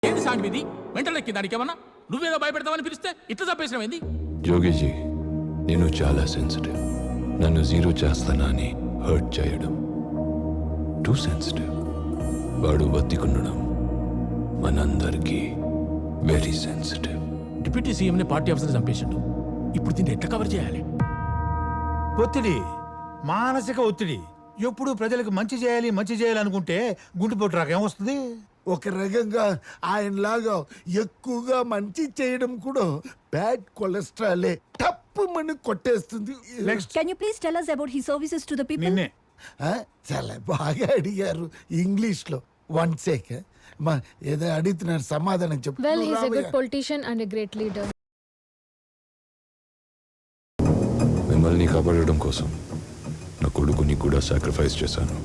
ఏంది సాంగ్ ఇది? మెంటల్ ఎక్కి దానికి ఏమన్నా? నువ్వేదో భయపెడతావని పిలిస్తే ఇట్లా తప్పేసినవేంది? జోగిజీ, నేను చాలా సెన్సిటివ్. నన్ను జీరో చేస్తానా అని హర్ట్ చేయడం టూ సెన్సిటివ్. వాడు బతికుండడం మనందరికీ వెరీ సెన్సిటివ్. డిప్యూటీ సీఎంని పార్టీ ఆఫీసర్ చంపేసిండు. ఇప్పుడు దీన్ని ఎట్లా కవర్ చేయాలి? ఒత్తిడి, మానసిక ఒత్తిడి. ఎప్పుడు ప్రజలకు మంచి చేయాలి అనుకుంటే గుండెపోటు రాక ఏమొస్తుంది? ఒక రకంగా ఆయనలాగా ఎక్కువగా మంచి చేయడం కూడా బ్యాడ్ కొలెస్ట్రాలే టప్పు మని కొట్టేస్తుంది. Next Can you please tell us about his services to the people? నిన్నే చాలా బాగా అడిగారు ఇంగ్లీష్ లో. 1 second మా ఏదో అడుగుతున్నారు, సమాధానం చెప్పు. Well, he's a good politician and a great leader. మిమ్మల్ని కాపాడడం కోసం నా కొడుకుని కూడా సాక్రిఫైస్ చేశాను.